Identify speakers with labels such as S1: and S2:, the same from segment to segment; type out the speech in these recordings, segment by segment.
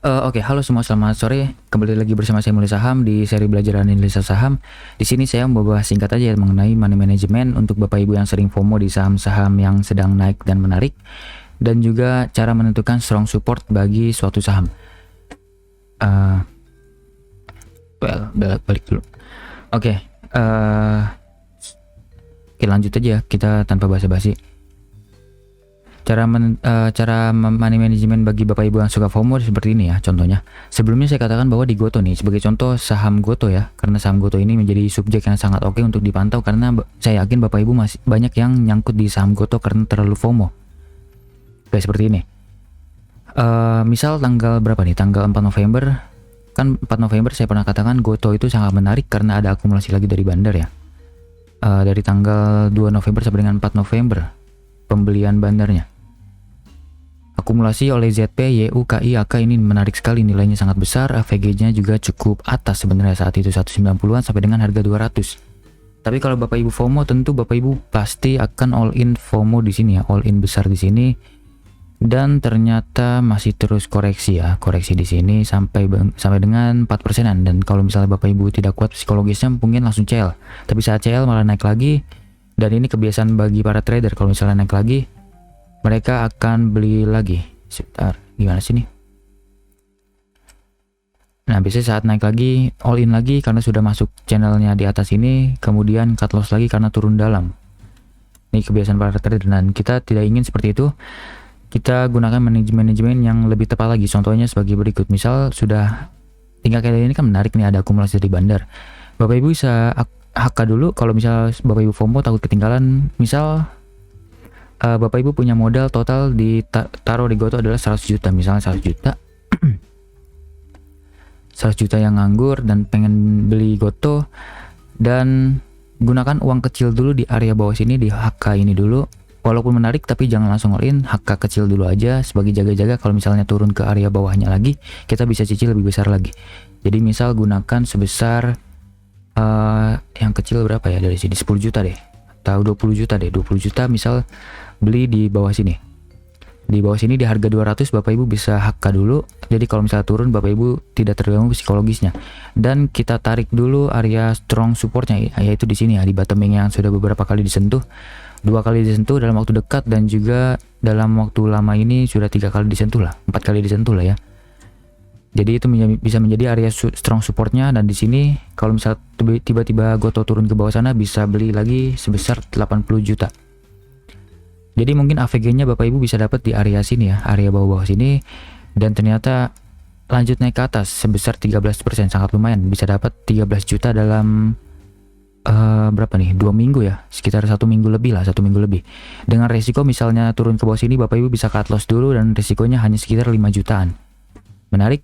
S1: Oke, halo semua, selamat sore. Kembali lagi bersama saya Mulai Saham di seri belajar analisa saham. Di sini saya mau bahas singkat aja mengenai money management untuk Bapak Ibu yang sering FOMO di saham-saham yang sedang naik dan menarik, dan juga cara menentukan strong support bagi suatu saham. Balik dulu. Oke, lanjut aja kita tanpa basa-basi. Cara money management bagi Bapak Ibu yang suka FOMO seperti ini ya contohnya. Sebelumnya saya katakan bahwa di Goto nih sebagai contoh saham Goto ya, karena saham Goto ini menjadi subjek yang sangat oke untuk dipantau karena saya yakin Bapak Ibu masih banyak yang nyangkut di saham Goto karena terlalu FOMO. Kayak seperti ini. Misal tanggal berapa nih? Tanggal 4 November. Kan 4 November saya pernah katakan Goto itu sangat menarik karena ada akumulasi lagi dari bandar ya. Dari tanggal 2 November sampai dengan 4 November pembelian bandarnya. Akumulasi oleh ZP, YU, KI, AK ini menarik sekali, nilainya sangat besar, AVG-nya juga cukup atas sebenarnya saat itu 190-an sampai dengan harga 200. Tapi kalau Bapak Ibu FOMO tentu Bapak Ibu pasti akan all in FOMO di sini ya, all in besar di sini. Dan ternyata masih terus koreksi ya, koreksi di sini sampai dengan 4%-an, dan kalau misalnya Bapak Ibu tidak kuat psikologisnya mungkin langsung CL. Tapi saat CL malah naik lagi, dan ini kebiasaan bagi para trader, kalau misalnya naik lagi mereka akan beli lagi. Sebentar, gimana sih nih? Nah, biasanya saat naik lagi, all in lagi karena sudah masuk channelnya di atas ini, kemudian cut loss lagi karena turun dalam. Ini kebiasaan para trader dan kita tidak ingin seperti itu. Kita gunakan manajemen yang lebih tepat lagi. Contohnya sebagai berikut. Misal sudah tinggal kali ini kan menarik nih, ada akumulasi dari bandar. Bapak Ibu bisa HK dulu. Kalau misal Bapak Ibu FOMO takut ketinggalan, misal Bapak Ibu punya modal total ditaruh di Goto adalah 100 juta, misalnya 100 juta 100 juta yang nganggur dan pengen beli Goto, dan gunakan uang kecil dulu di area bawah sini, di HK ini dulu. Walaupun menarik tapi jangan langsung all in, HK kecil dulu aja sebagai jaga-jaga. Kalau misalnya turun ke area bawahnya lagi, kita bisa cicil lebih besar lagi. Jadi misal gunakan sebesar yang kecil berapa ya, dari sini 10 juta deh, atau 20 juta deh, 20 juta misal beli di bawah sini. Di bawah sini di harga 200 Bapak Ibu bisa HK dulu. Jadi kalau misalnya turun Bapak Ibu tidak terganggu psikologisnya. Dan kita tarik dulu area strong supportnya, yaitu di sini ya, di bottoming yang sudah beberapa kali disentuh. 2 kali disentuh dalam waktu dekat, dan juga dalam waktu lama ini sudah 3 kali disentuh lah, 4 kali disentuh lah ya. Jadi itu bisa menjadi area strong supportnya, dan di sini kalau misalnya tiba-tiba Goto turun ke bawah sana bisa beli lagi sebesar 80 juta. Jadi mungkin AVG-nya Bapak Ibu bisa dapat di area sini ya, area bawah-bawah sini, dan ternyata lanjut naik ke atas sebesar 13%, sangat lumayan, bisa dapat 13 juta dalam berapa nih, 2 minggu ya, sekitar 1 minggu lebih lah, 1 minggu lebih. Dengan resiko misalnya turun ke bawah sini Bapak Ibu bisa cut loss dulu, dan resikonya hanya sekitar 5 jutaan. Menarik?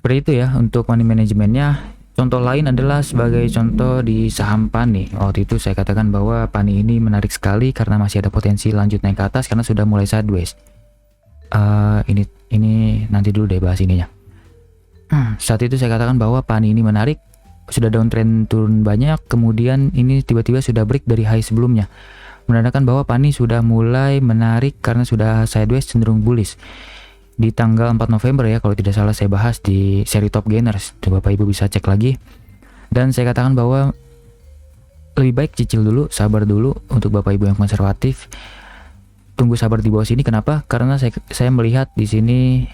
S1: Seperti itu ya untuk money manajemennya. Contoh lain adalah sebagai contoh di saham PANI. Waktu itu saya katakan bahwa PANI ini menarik sekali karena masih ada potensi lanjut naik ke atas karena sudah mulai sideways. Ini nanti dulu deh bahas ininya. Saat itu saya katakan bahwa PANI ini menarik, sudah downtrend turun banyak, kemudian ini tiba-tiba sudah break dari high sebelumnya, menandakan bahwa PANI sudah mulai menarik karena sudah sideways cenderung bullish. Di tanggal 4 November ya, kalau tidak salah saya bahas di seri Top Gainers, Bapak Ibu bisa cek lagi. Dan saya katakan bahwa lebih baik cicil dulu, sabar dulu untuk Bapak Ibu yang konservatif. Tunggu sabar di bawah sini. Kenapa? Karena saya melihat di sini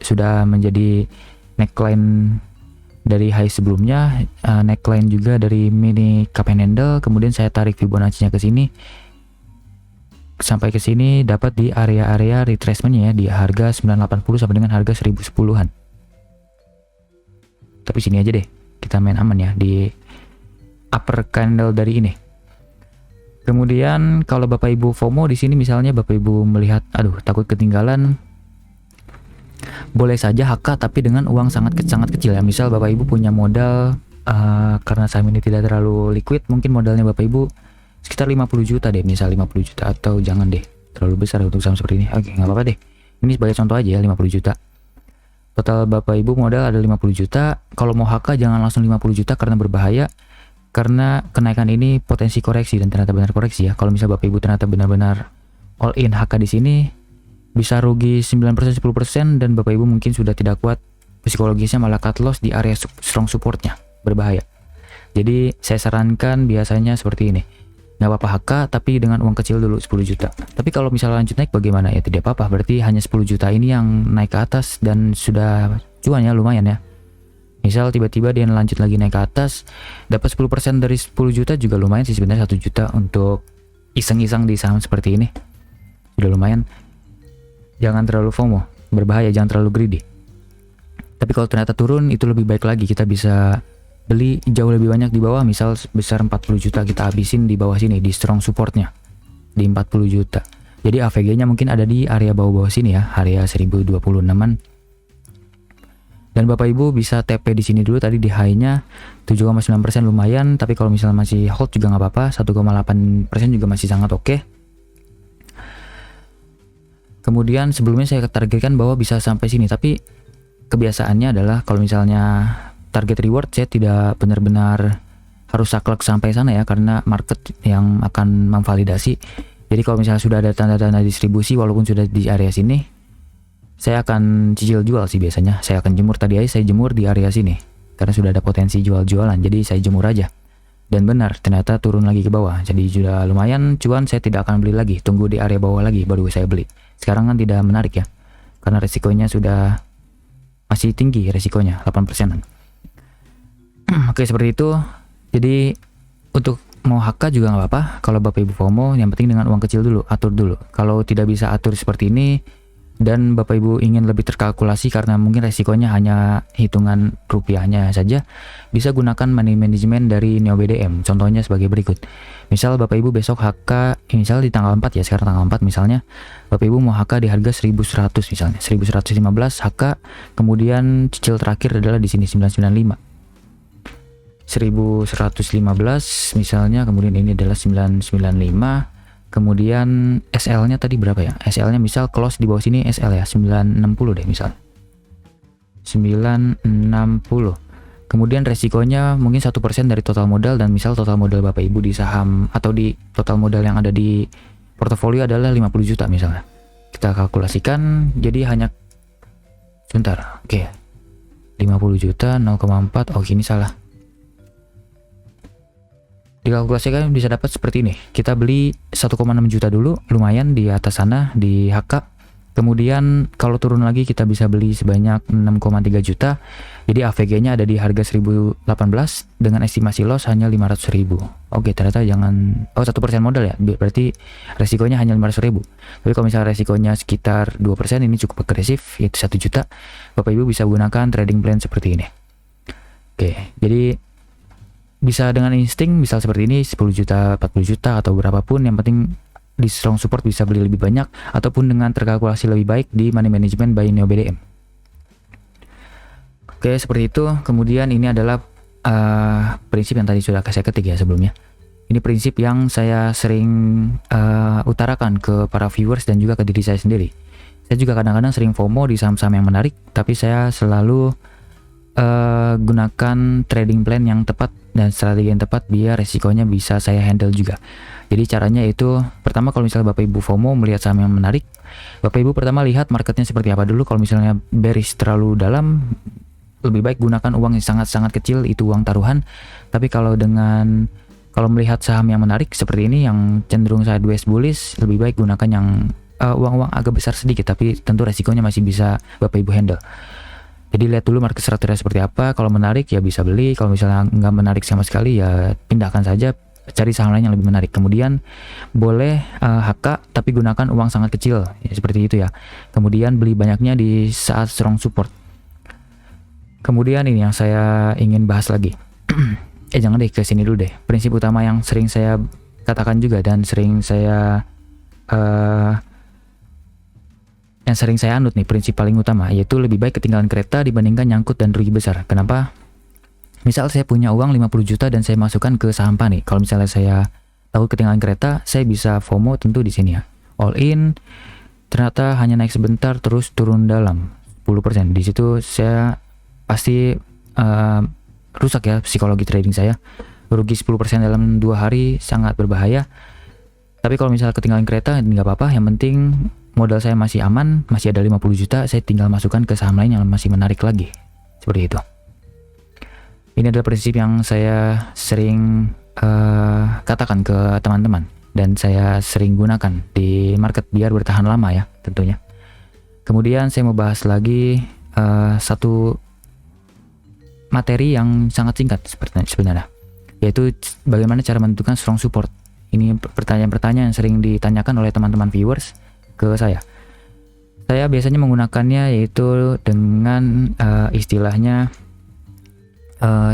S1: sudah menjadi neckline dari high sebelumnya, neckline juga dari mini cup and handle, kemudian saya tarik Fibonacci-nya ke sini. Sampai ke sini dapat di area-area retracement-nya ya, di harga 980 sampai dengan harga 1010-an. Tapi sini aja deh, kita main aman ya di upper candle dari ini. Kemudian kalau Bapak Ibu FOMO di sini misalnya Bapak Ibu melihat aduh takut ketinggalan, boleh saja HK tapi dengan uang sangat kecil ya. Misal Bapak Ibu punya modal karena saham ini tidak terlalu liquid, mungkin modalnya Bapak Ibu sekitar 50 juta deh, misal 50 juta, atau jangan deh terlalu besar untuk saham seperti ini. Oke, nggak apa-apa deh, ini sebagai contoh aja ya, 50 juta total Bapak Ibu modal ada 50 juta. Kalau mau HK jangan langsung 50 juta karena berbahaya, karena kenaikan ini potensi koreksi, dan ternyata benar koreksi ya. Kalau misal Bapak Ibu ternyata benar-benar all in HK di sini, bisa rugi 9% 10% dan Bapak Ibu mungkin sudah tidak kuat psikologisnya, malah cut loss di area strong supportnya, berbahaya. Jadi saya sarankan biasanya seperti ini, nggak apa-apa HK tapi dengan uang kecil dulu 10 juta. Tapi kalau misalnya lanjut naik bagaimana? Ya tidak apa-apa, berarti hanya 10 juta ini yang naik ke atas dan sudah cuan ya, lumayan ya. Misal tiba-tiba dia lanjut lagi naik ke atas, dapat 10% dari 10 juta juga lumayan sih sebenarnya. 1 juta untuk iseng-iseng di saham seperti ini sudah lumayan. Jangan terlalu FOMO, berbahaya, jangan terlalu greedy. Tapi kalau ternyata turun itu lebih baik lagi, kita bisa beli jauh lebih banyak di bawah, misal sebesar 40 juta kita habisin di bawah sini, di strong supportnya di 40 juta. Jadi AVG-nya mungkin ada di area bawah-bawah sini ya, area 1026an. Dan Bapak Ibu bisa TP di sini dulu, tadi di high-nya 7,9% lumayan, tapi kalau misalnya masih hold juga nggak apa-apa, 1,8% juga masih sangat oke. Kemudian sebelumnya saya targetkan bahwa bisa sampai sini, tapi kebiasaannya adalah kalau misalnya target reward saya tidak benar-benar harus saklek sampai sana ya, karena market yang akan memvalidasi. Jadi kalau misalnya sudah ada tanda-tanda distribusi walaupun sudah di area sini, saya akan cicil jual sih biasanya. Saya akan jemur, tadi aja saya jemur di area sini karena sudah ada potensi jual-jualan, jadi saya jemur aja. Dan benar, ternyata turun lagi ke bawah, jadi sudah lumayan cuan. Saya tidak akan beli lagi, tunggu di area bawah lagi baru saya beli. Sekarang kan tidak menarik ya, karena resikonya sudah masih tinggi, resikonya 8%. Oke, seperti itu. Jadi untuk mau HK juga nggak apa-apa. Kalau Bapak Ibu FOMO, yang penting dengan uang kecil dulu, atur dulu. Kalau tidak bisa atur seperti ini dan Bapak Ibu ingin lebih terkalkulasi karena mungkin resikonya hanya hitungan rupiahnya saja, bisa gunakan money management dari Neo BDM. Contohnya sebagai berikut. Misal Bapak Ibu besok HK, misal di tanggal 4 ya, sekarang tanggal 4 misalnya, Bapak Ibu mau HK di harga 1100 misalnya, 1115 HK, kemudian cicil terakhir adalah di sini 995. 1115 misalnya, kemudian ini adalah 995, kemudian SL-nya tadi berapa ya? SL-nya misal close di bawah sini SL ya 960 deh misal. 960. Kemudian resikonya mungkin 1% dari total modal, dan misal total modal Bapak Ibu di saham atau di total modal yang ada di portofolio adalah 50 juta misalnya. Kita kalkulasikan jadi hanya sebentar. Oke. 50 juta 0,4. Oh, ini salah. Dikalkulasikan bisa dapat seperti ini. Kita beli 1,6 juta dulu, lumayan di atas sana di HK. Kemudian kalau turun lagi kita bisa beli sebanyak 6,3 juta. Jadi AVG-nya ada di harga 1018 dengan estimasi loss hanya 500.000. Oke, ternyata jangan 1% modal ya. Berarti resikonya hanya 500.000. Tapi kalau misalnya resikonya sekitar 2%, ini cukup agresif, yaitu 1 juta. Bapak Ibu bisa gunakan trading plan seperti ini. Oke, jadi bisa dengan insting, misal seperti ini 10 juta, 40 juta atau berapapun, yang penting di strong support bisa beli lebih banyak, ataupun dengan terkalkulasi lebih baik di money management by Neo BDM. Oke, seperti itu. Kemudian ini adalah prinsip yang tadi sudah saya ketik ya sebelumnya. Ini prinsip yang saya sering utarakan ke para viewers dan juga ke diri saya sendiri. Saya juga kadang-kadang sering FOMO di saham-saham yang menarik, tapi saya selalu gunakan trading plan yang tepat dan strategi yang tepat biar resikonya bisa saya handle juga. Jadi caranya itu, pertama kalau misalnya Bapak Ibu FOMO melihat saham yang menarik, Bapak Ibu pertama lihat marketnya seperti apa dulu. Kalau misalnya bearish terlalu dalam, lebih baik gunakan uang yang sangat-sangat kecil, itu uang taruhan. Tapi kalau melihat saham yang menarik seperti ini yang cenderung sideways bullish, lebih baik gunakan yang uang-uang agak besar sedikit, tapi tentu resikonya masih bisa Bapak Ibu handle. Jadi lihat dulu market structure seperti apa. Kalau menarik ya bisa beli, kalau misalnya nggak menarik sama sekali ya pindahkan saja, cari saham lain yang lebih menarik. Kemudian boleh HK tapi gunakan uang sangat kecil ya, seperti itu ya. Kemudian beli banyaknya di saat strong support. Kemudian ini yang saya ingin bahas lagi. Jangan deh, ke sini dulu deh. Prinsip utama yang sering saya katakan juga dan sering saya anut nih, prinsip paling utama, yaitu lebih baik ketinggalan kereta dibandingkan nyangkut dan rugi besar. Kenapa? Misal saya punya uang 50 juta dan saya masukkan ke saham panik. Kalau misalnya saya tahu ketinggalan kereta, saya bisa FOMO tentu di sini ya. All in, ternyata hanya naik sebentar terus turun dalam 10%. Di situ saya pasti rusak ya psikologi trading saya. Rugi 10% dalam 2 hari sangat berbahaya. Tapi kalau misalnya ketinggalan kereta nggak apa-apa, yang penting modal saya masih aman, masih ada 50 juta, saya tinggal masukkan ke saham lain yang masih menarik lagi. Seperti itu. Ini adalah prinsip yang saya sering katakan ke teman-teman dan saya sering gunakan di market biar bertahan lama ya tentunya. Kemudian saya mau bahas lagi satu materi yang sangat singkat sebenarnya, yaitu bagaimana cara menentukan strong support. Ini pertanyaan-pertanyaan yang sering ditanyakan oleh teman-teman viewers ke saya. Saya biasanya menggunakannya yaitu dengan istilahnya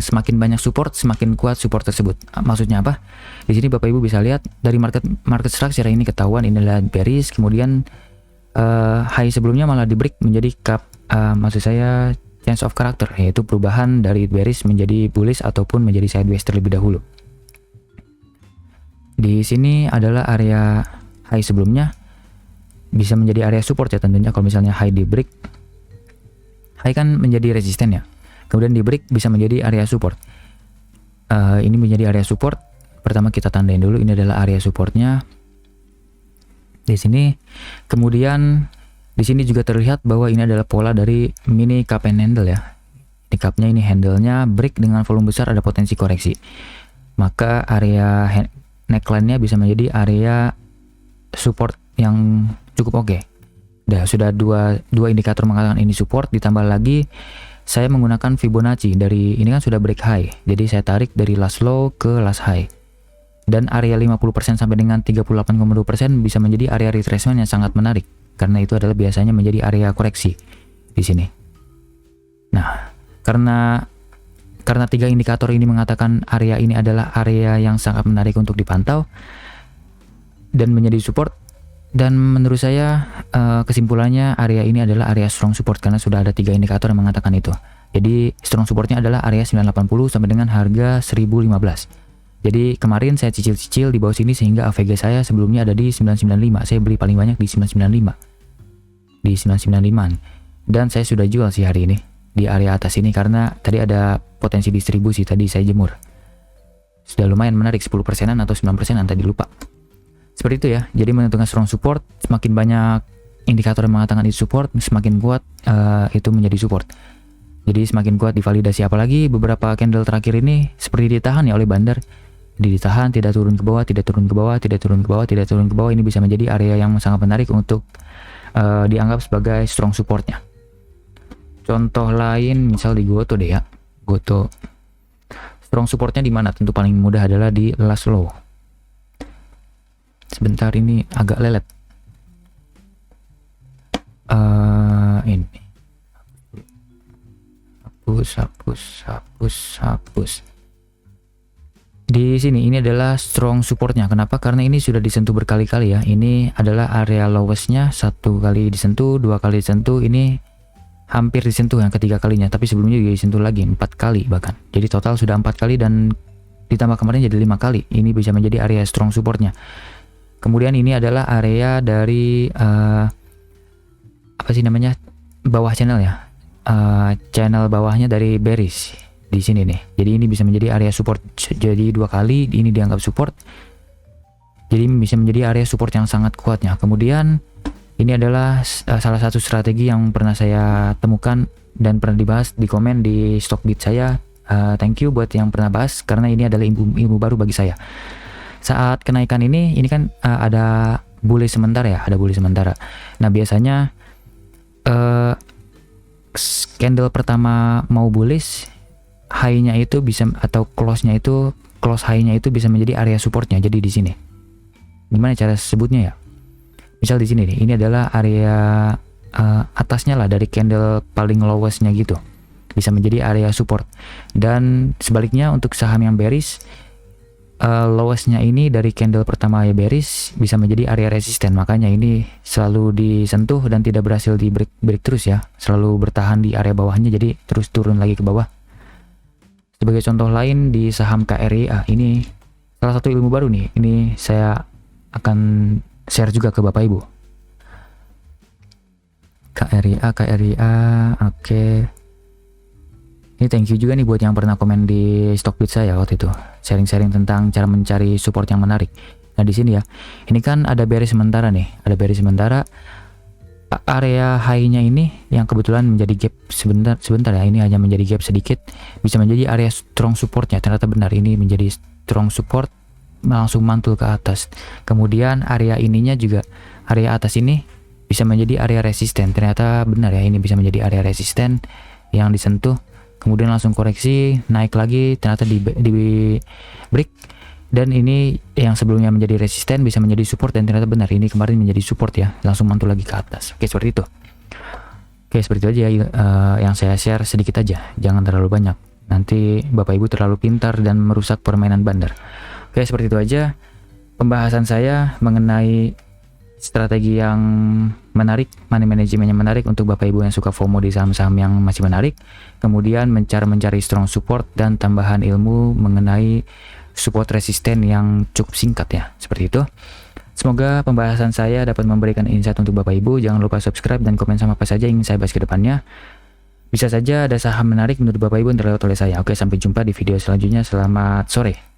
S1: semakin banyak support, semakin kuat support tersebut. Maksudnya apa? Di sini Bapak Ibu bisa lihat dari market structure ini ketahuan ini adalah bearish, kemudian high sebelumnya malah di break menjadi cup, maksud saya change of character, yaitu perubahan dari bearish menjadi bullish ataupun menjadi sideways terlebih dahulu. Di sini adalah area high sebelumnya bisa menjadi area support ya tentunya. Kalau misalnya high di break, high kan menjadi resisten ya. Kemudian di break bisa menjadi area support. Ini menjadi area support. Pertama kita tandain dulu ini adalah area supportnya. Di sini. Kemudian di sini juga terlihat bahwa ini adalah pola dari mini cup and handle ya. Di cupnya ini handle-nya break dengan volume besar, ada potensi koreksi. Maka area neckline-nya bisa menjadi area support yang cukup oke. Sudah dua indikator mengatakan ini support, ditambah lagi saya menggunakan Fibonacci dari ini kan sudah break high. Jadi saya tarik dari last low ke last high. Dan area 50% sampai dengan 38,2% bisa menjadi area retracement yang sangat menarik karena itu adalah biasanya menjadi area koreksi di sini. Nah, karena tiga indikator ini mengatakan area ini adalah area yang sangat menarik untuk dipantau dan menjadi support. Dan menurut saya kesimpulannya area ini adalah area strong support karena sudah ada 3 indikator yang mengatakan itu. Jadi strong supportnya adalah area 980 sampai dengan harga 1015. Jadi kemarin saya cicil-cicil di bawah sini sehingga AVG saya sebelumnya ada di 995. Saya beli paling banyak di 995. Di 995-an. Dan saya sudah jual sih hari ini di area atas ini karena tadi ada potensi distribusi tadi saya jemur. Sudah lumayan menarik 10%-an atau 9%-an tadi lupa. Seperti itu ya. Jadi menentukan strong support, semakin banyak indikator yang mengatakan itu support, semakin kuat itu menjadi support. Jadi semakin kuat divalidasi, apalagi beberapa candle terakhir ini seperti ditahan ya oleh bandar. Ditahan, tidak turun ke bawah, tidak turun ke bawah, tidak turun ke bawah, tidak turun ke bawah. Ini bisa menjadi area yang sangat menarik untuk dianggap sebagai strong supportnya. Contoh lain misal di Goto deh ya. Goto. Strong supportnya di mana? Tentu paling mudah adalah di last low. Sebentar ini agak lelet. Ini. Hapus. Di sini ini adalah strong supportnya. Kenapa? Karena ini sudah disentuh berkali-kali ya. Ini adalah area lowestnya, 1 kali disentuh, 2 kali disentuh. Ini hampir disentuh yang ketiga kalinya. Tapi sebelumnya juga disentuh lagi 4 kali bahkan. Jadi total sudah 4 kali dan ditambah kemarin jadi 5 kali. Ini bisa menjadi area strong supportnya. Kemudian ini adalah area dari apa sih namanya, bawah channel ya, channel bawahnya dari bearish di sini nih. Jadi ini bisa menjadi area support. Jadi 2 kali ini dianggap support. Jadi bisa menjadi area support yang sangat kuatnya. Kemudian ini adalah salah satu strategi yang pernah saya temukan dan pernah dibahas di komen di Stockbit saya. Thank you buat yang pernah bahas karena ini adalah ilmu baru bagi saya. Saat kenaikan ini kan ada bullish sementara ya, ada bullish sementara. Nah biasanya candle pertama mau bullish, high-nya itu bisa atau close high-nya itu bisa menjadi area supportnya. Jadi di sini, gimana cara sebutnya ya? Misal di sini nih, ini adalah area atasnya lah dari candle paling lowest-nya gitu, bisa menjadi area support. Dan sebaliknya untuk saham yang bearish, lowest-nya ini dari candle pertama ya bearish bisa menjadi area resisten. Makanya ini selalu disentuh dan tidak berhasil di break terus ya, selalu bertahan di area bawahnya, jadi terus turun lagi ke bawah. Sebagai contoh lain di saham KRIA, ini salah satu ilmu baru nih, ini saya akan share juga ke Bapak Ibu. KRIA, oke. Ini thank you juga nih buat yang pernah komen di Stockbit saya waktu itu, sharing-sharing tentang cara mencari support yang menarik. Nah di sini ya, ini kan ada bearish sementara nih, ada bearish sementara. area high-nya ini yang kebetulan menjadi gap sebentar ya, ini hanya menjadi gap sedikit, bisa menjadi area strong supportnya. Ternyata benar, ini menjadi strong support, langsung mantul ke atas. Kemudian area ininya juga, area atas ini bisa menjadi area resisten. Ternyata benar ya, ini bisa menjadi area resisten yang disentuh, kemudian langsung koreksi naik lagi, ternyata di break. Dan ini yang sebelumnya menjadi resisten bisa menjadi support, dan ternyata benar, ini kemarin menjadi support ya, langsung mantul lagi ke atas. Oke, seperti itu. Oke, seperti itu aja yang saya share, sedikit aja, jangan terlalu banyak. Nanti Bapak Ibu terlalu pintar dan merusak permainan bandar. Oke, seperti itu aja pembahasan saya mengenai strategi yang menarik, money management yang menarik untuk Bapak Ibu yang suka FOMO di saham-saham yang masih menarik. Kemudian mencari strong support dan tambahan ilmu mengenai support resisten yang cukup singkat ya, seperti itu. Semoga pembahasan saya dapat memberikan insight untuk Bapak Ibu. Jangan lupa subscribe dan komen sama apa saja yang ingin saya bahas ke depannya. Bisa saja ada saham menarik menurut Bapak Ibu yang terlewat oleh saya. Oke, sampai jumpa di video selanjutnya. Selamat sore.